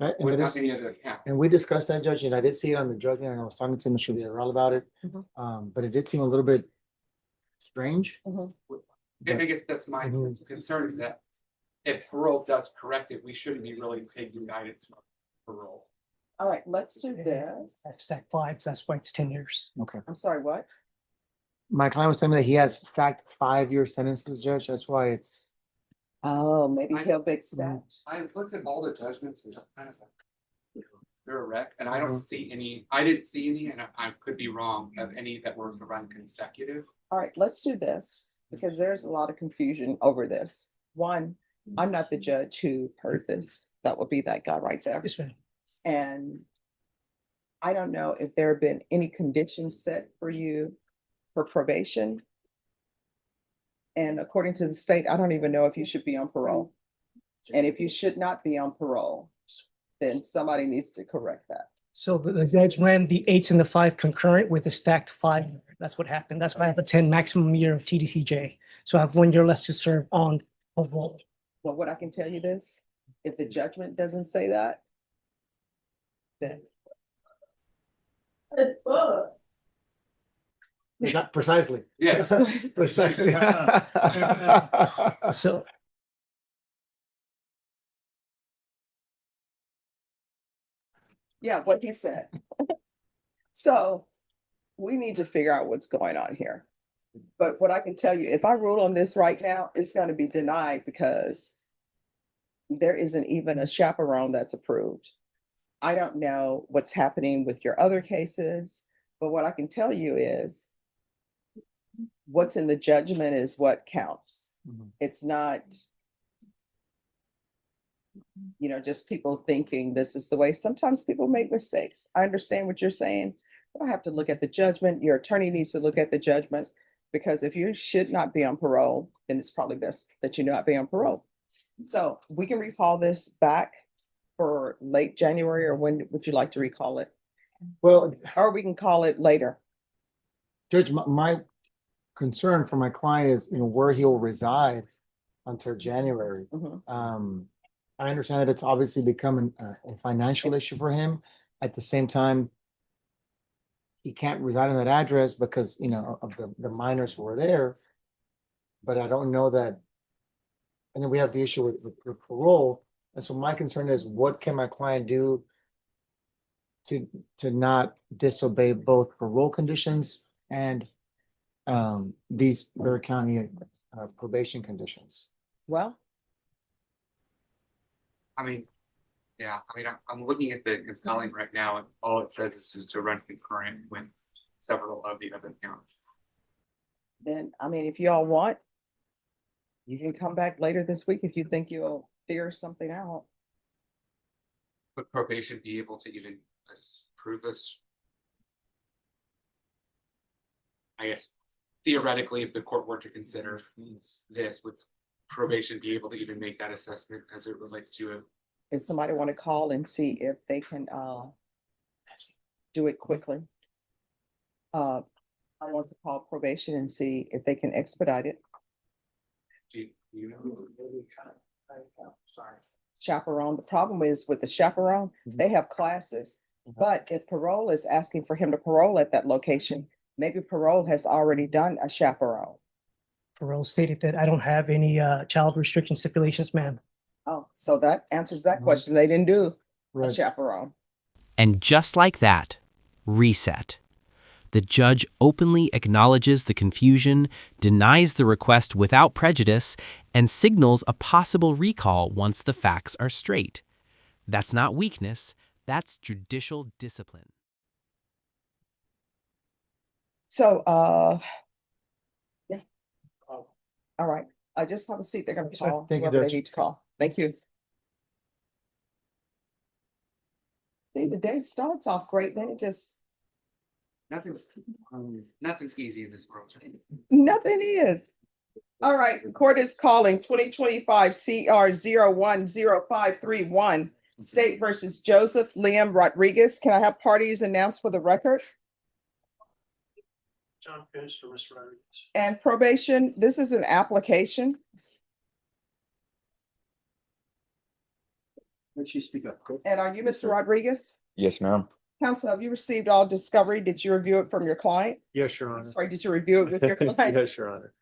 And without any other account. and we discussed that, Judge, and I did see it on the drug, and I was talking to Mr. Villarreal about it. But it did seem a little bit strange. And I guess that's my Mhm. concern is that if parole does correct it, we shouldn't be really taking guidance from parole. All right, let's do this. That's stack fives, that's why it's 10 years. Okay. I'm sorry, what? My client was telling me that he has stacked 5-year sentences, Judge. That's why it's. Oh, maybe he'll big stat. I looked at all the judgments and kind of they're a wreck, and I don't see any, I didn't see any, and I could be wrong, of any that were to run consecutive. All right, let's do this because there's a lot of confusion over this. One, I'm not the judge who heard this. That would be that guy right there. Yes, ma'am. And I don't know if there have been any conditions set for you for probation. And according to the state, I don't even know if you should be on parole. And if you should not be on parole, then somebody needs to correct that. So the judge ran the 8s and the 5 concurrent with the stacked 5. That's what happened. That's why I have a 10 maximum year of TDCJ. So I have 1 year left to serve on parole. Well, what I can tell you this, if the judgment doesn't say that, then Not precisely. Yes. Precisely. So yeah, what he said. So we need to figure out what's going on here. But what I can tell you, if I rule on this right now, it's going to be denied because there isn't even a chaperone that's approved. I don't know what's happening with your other cases, but what I can tell you is what's in the judgment is what counts. Mhm. It's not, just people thinking this is the way. Sometimes people make mistakes. I understand what you're saying, but I have to look at the judgment. Your attorney needs to look at the judgment because if you should not be on parole, then it's probably best that you not be on parole. So we can recall this back for late January, or when would you like to recall it? Well, Or we can call it later. Judge, my concern for my client is, where he'll reside until January. Mhm. I understand that it's obviously become a financial issue for him. At the same time, he can't reside in that address because, of the minors who are there. But I don't know that. And then we have the issue with parole. And so my concern is, what can my client do to not disobey both parole conditions and these Bexar County probation conditions? Well, I mean, yeah, I'm looking at the compelling right now, and all it says is to run concurrent with several of the other counts. then, if you all want, you can come back later this week if you think you'll figure something out. Would probation be able to even prove this? I guess theoretically, if the court were to consider this, would probation be able to even make that assessment as it relates to it? If somebody want to call and see if they can do it quickly. I want to call probation and see if they can expedite it. Do you know? Sorry. Chaperone, the problem is with the chaperone, they have classes. But if parole is asking for him to parole at that location, maybe parole has already done a chaperone. parole stated that I don't have any child restriction stipulations, ma'am. Oh, so that answers that Mhm. question. They didn't do a Right. chaperone. And just like that, reset. The judge openly acknowledges the confusion, denies the request without prejudice, and signals a possible recall once the facts are straight. That's not weakness, that's judicial discipline. So, yeah. All right. I just have a seat. They're gonna That's fine. call Thank you, whoever they Judge. need to call. Thank you. See, the day starts off great, then it just, Nothing's easy in this world. nothing is. All right, court is calling 2025 CR 010531, State versus Joseph Liam Rodriguez. Can I have parties announced for the record? John Finch for Mr. Rodriguez. And probation, this is an application. Would you speak up? Go. And are you Mr. Rodriguez? Yes, ma'am. Counsel, have you received all discovery? Did you review it from your client? Yes, Your Honor. Sorry, did you review it with your client? Yes, Your Honor.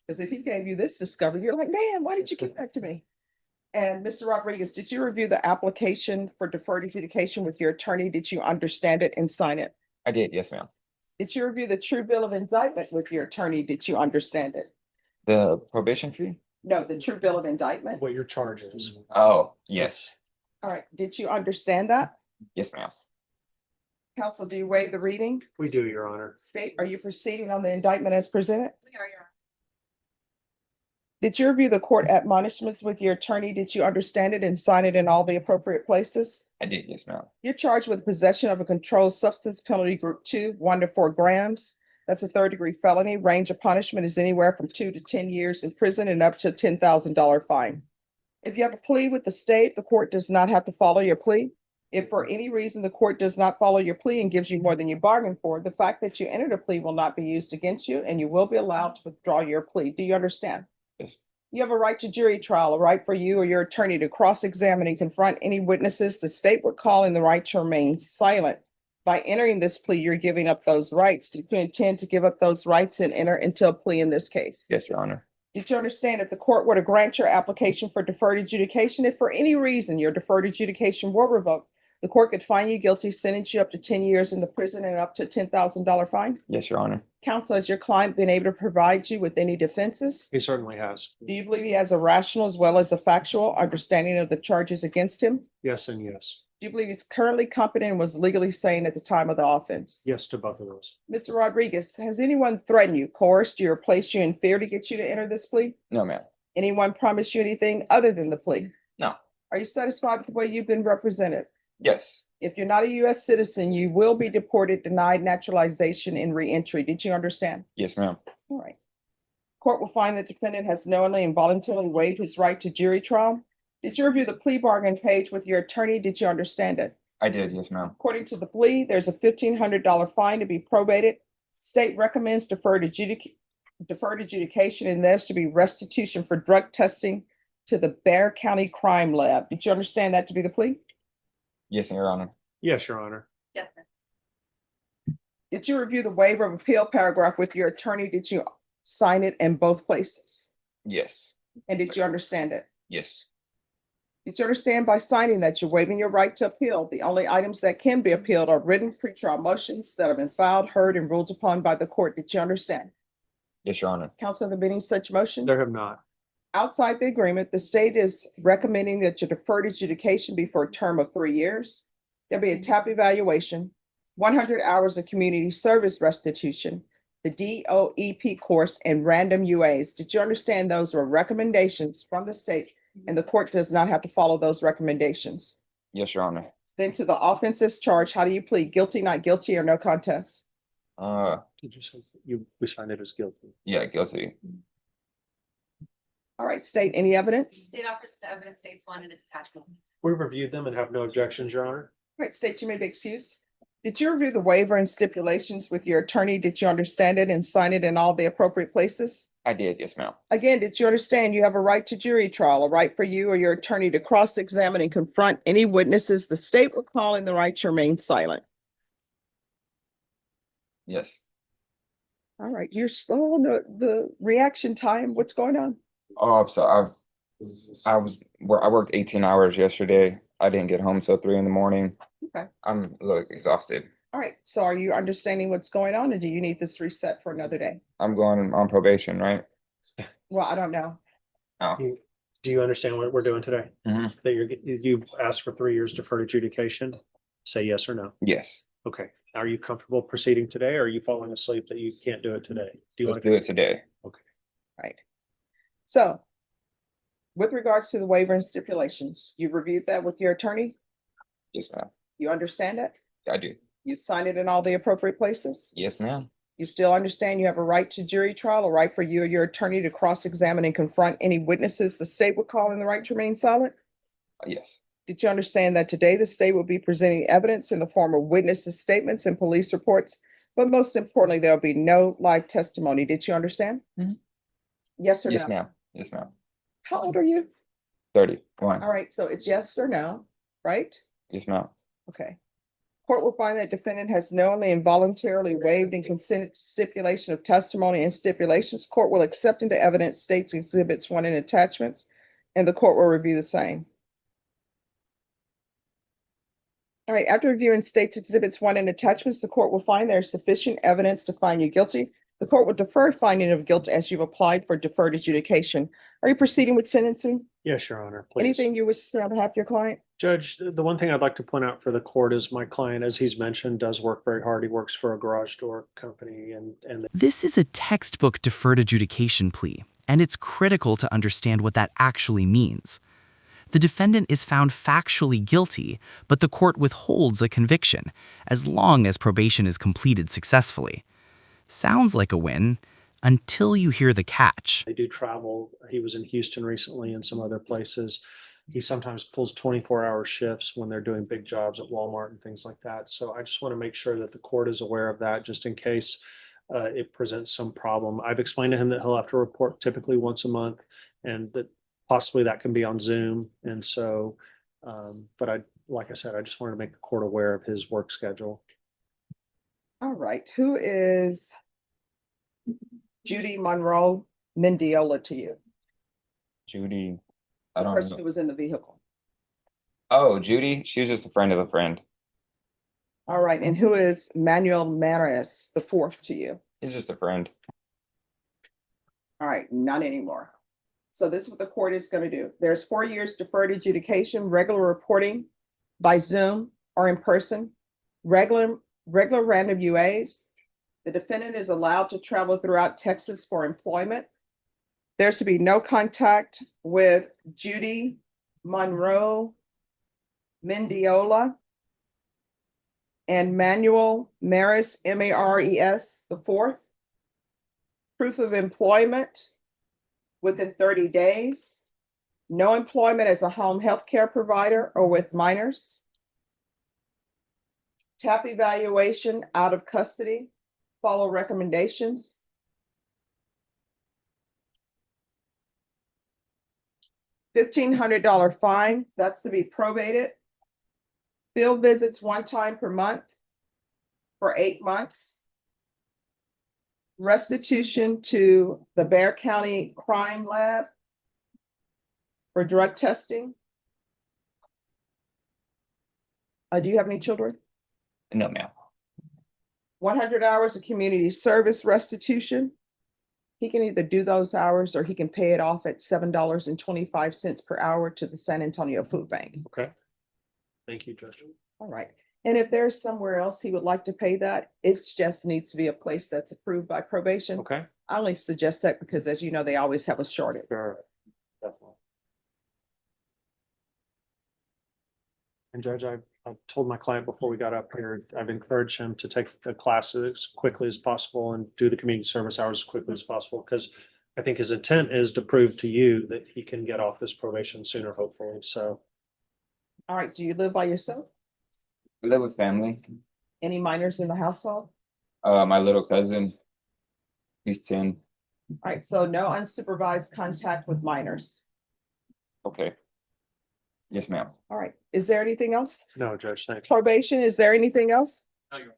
Because if he gave you this discovery, you're like, man, why did you give that to me? And Mr. Rodriguez, did you review the application for deferred adjudication with your attorney? Did you understand it and sign it? I did. Yes, ma'am. Did you review the true bill of indictment with your attorney? Did you understand it? The probation fee? No, the true bill of indictment. What your charge is. Oh, yes. All right, did you understand that? Yes, ma'am. Counsel, do you waive the reading? We do, Your Honor. State, are you proceeding on the indictment as presented? We are, Your Honor. Did you review the court admonishments with your attorney? Did you understand it and sign it in all the appropriate places? I did. Yes, ma'am. You're charged with possession of a controlled substance penalty group 2, 1 to 4 grams. That's a third-degree felony. Range of punishment is anywhere from 2 to 10 years in prison and up to a $10,000 fine. If you have a plea with the state, the court does not have to follow your plea. If for any reason the court does not follow your plea and gives you more than you bargained for, the fact that you entered a plea will not be used against you and you will be allowed to withdraw your plea. Do you understand? Yes. You have a right to jury trial, a right for you or your attorney to cross-examine and confront any witnesses the state would call in the right to remain silent. By entering this plea, you're giving up those rights. Do you intend to give up those rights and enter into a plea in this case? Yes, Your Honor. Did you understand if the court were to grant your application for deferred adjudication, if for any reason your deferred adjudication were revoked, the court could find you guilty, sentence you up to 10 years in the prison and up to a $10,000 fine? Yes, Your Honor. Counsel, has your client been able to provide you with any defenses? He certainly has. Do you believe he has a rational as well as a factual understanding of the charges against him? Yes and yes. Do you believe he's currently competent and was legally sane at the time of the offense? Yes to both of those. Mr. Rodriguez, has anyone threatened you, coerced you, or placed you in fear to get you to enter this plea? No, ma'am. Anyone promised you anything other than the plea? No. Are you satisfied with the way you've been represented? Yes. If you're not a U.S. citizen, you will be deported, denied naturalization, and reentry. Did you understand? Yes, ma'am. All right. Court will find the defendant has knowingly and voluntarily waived his right to jury trial. Did you review the plea bargain page with your attorney? Did you understand it? I did. Yes, ma'am. According to the plea, there's a $1,500 fine to be probated. State recommends deferred adjudication, and there's to be restitution for drug testing to the Bexar County Crime Lab. Did you understand that to be the plea? Yes, Your Honor. Yes, Your Honor. Yes, sir. Did you review the waiver of appeal paragraph with your attorney? Did you sign it in both places? Yes. And did you understand it? Yes. Did you understand by signing that you're waiving your right to appeal? The only items that can be appealed are written pretrial motions that have been filed, heard, and ruled upon by the court. Did you understand? Yes, Your Honor. Counsel, have there been any such motion? There have not. Outside the agreement, the state is recommending that your deferred adjudication be for a term of 3 years. There'll be a TAP evaluation, 100 hours of community service restitution, the DOEP course, and random UAs. Did you understand those were recommendations from the state and the court does not have to follow those recommendations? Yes, Your Honor. Then to the offenses charged, how do you plead? Guilty, not guilty, or no contest? Did you say we signed it as guilty? Yeah, guilty. All right, state, any evidence? State offers the evidence states one and its attachment. We reviewed them and have no objections, Your Honor. All right, state, you may be excused. Did you review the waiver and stipulations with your attorney? Did you understand it and sign it in all the appropriate places? I did. Yes, ma'am. Again, did you understand you have a right to jury trial, a right for you or your attorney to cross-examine and confront any witnesses the state will call in the right to remain silent? Yes. All right, you're slow on the reaction time. What's going on? Oh, so I worked 18 hours yesterday. I didn't get home till 3 in the morning. Okay. I'm a little exhausted. All right, so are you understanding what's going on, and do you need this reset for another day? I'm going on probation, right? Well, I don't know. Do you understand what we're doing today? Mhm. That you've asked for 3 years deferred adjudication? Say yes or no. Yes. Okay. Are you comfortable proceeding today or are you falling asleep that you can't do it today? Do you Let's want do it today. Right. So with regards to the waiver and stipulations, you reviewed that with your attorney? Yes, ma'am. You understand it? I do. You signed it in all the appropriate places? Yes, ma'am. You still understand you have a right to jury trial, a right for you or your attorney to cross-examine and confront any witnesses the state would call in the right to remain silent? Yes. Did you understand that today the state will be presenting evidence in the form of witnesses' statements and police reports? But most importantly, there'll be no live testimony. Did you understand? Mhm. Yes or no? Yes, ma'am. Yes, ma'am. How old are you? 31. All right, so it's yes or no, right? Yes, ma'am. Okay. Court will find that defendant has knowingly and voluntarily waived and consented to stipulation of testimony and stipulations. Court will accept into evidence states exhibits 1 and attachments, and the court will review the same. All right, after reviewing states exhibits 1 and attachments, the court will find there is sufficient evidence to find you guilty. The court will defer finding of guilt as you've applied for deferred adjudication. Are you proceeding with sentencing? Yes, Your Honor, please. Anything you wish to say on behalf of your client? Judge, the one thing I'd like to point out for the court is my client, as he's mentioned, does work very hard. He works for a garage door company and This is a textbook deferred adjudication plea, and it's critical to understand what that actually means. The defendant is found factually guilty, but the court withholds a conviction as long as probation is completed successfully. Sounds like a win until you hear the catch. they do travel. He was in Houston recently and some other places. He sometimes pulls 24-hour shifts when they're doing big jobs at Walmart and things like that. So I just want to make sure that the court is aware of that, just in case it presents some problem. I've explained to him that he'll have to report typically once a month, and that possibly that can be on Zoom. And so, but like I said, I just wanted to make the court aware of his work schedule. All right, who is Judy Monroe Mendiola to you? Judy, I The don't person know. who was in the vehicle. Oh, Judy, she was just a friend of a friend. All right, and who is Manuel Maris, the 4th to you? He's just a friend. All right, not anymore. So this is what the court is going to do. There's 4 years deferred adjudication, regular reporting by Zoom or in person, regular random UAs. The defendant is allowed to travel throughout Texas for employment. There should be no contact with Judy Monroe Mendiola and Manuel Maris, Mares, the 4th. Proof of employment within 30 days. No employment as a home health care provider or with minors. TAP evaluation out of custody. Follow recommendations. $1,500 fine, that's to be probated. Field visits 1 time per month for 8 months. Restitution to the Bexar County Crime Lab for drug testing. Do you have any children? No, ma'am. 100 hours of community service restitution. He can either do those hours or he can pay it off at $7.25 per hour to the San Antonio Food Bank. Okay. Thank you, Judge. All right. And if there's somewhere else he would like to pay that, it just needs to be a place that's approved by probation. Okay. I only suggest that because, as you know, they always have a shortage. Sure. Definitely. And Judge, I told my client before we got up here, I've encouraged him to take the class as quickly as possible and do the community service hours as quickly as possible, because I think his intent is to prove to you that he can get off this probation sooner, hopefully. So All right. Do you live by yourself? We live with family. Any minors in the household? My little cousin, he's 10. All right. So no unsupervised contact with minors. Okay. Yes, ma'am. All right. Is there anything else? no, Judge, thank you. Probation, is there anything else? No, you're-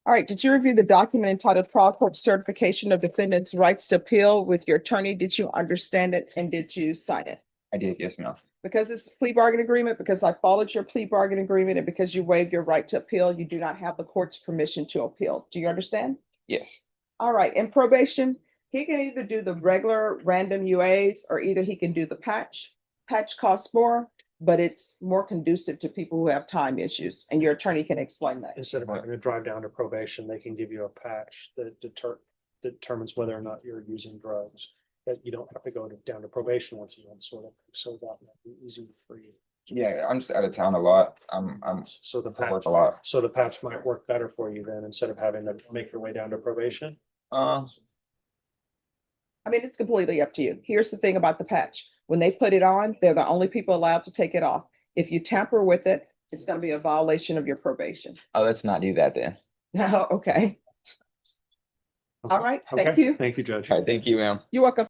All right, did you review the document entitled Trial Court Certification of Defendant's Rights to Appeal with your attorney? Did you understand it and did you sign it? I did. Yes, ma'am. Because it's a plea bargain agreement, because I followed your plea bargain agreement, and because you waived your right to appeal, you do not have the court's permission to appeal. Do you understand? Yes. All right, in probation, he can either do the regular random UAs or either he can do the patch. Patch costs more, but it's more conducive to people who have time issues, and your attorney can explain that. Instead of having to drive down to probation, they can give you a patch that determines whether or not you're using drugs. That you don't have to go down to probation once a month, sort of. So that might be easy for you. Yeah, I'm just out of town a lot. I'm So the I work patch, a lot. so the patch might work better for you then, instead of having to make your way down to probation. I mean, it's completely up to you. Here's the thing about the patch. When they put it on, they're the only people allowed to take it off. If you tamper with it, it's going to be a violation of your probation. Oh, let's not do that then. Okay. All right. Thank Okay, you. Thank you, Judge. All right, thank you, ma'am. You're welcome.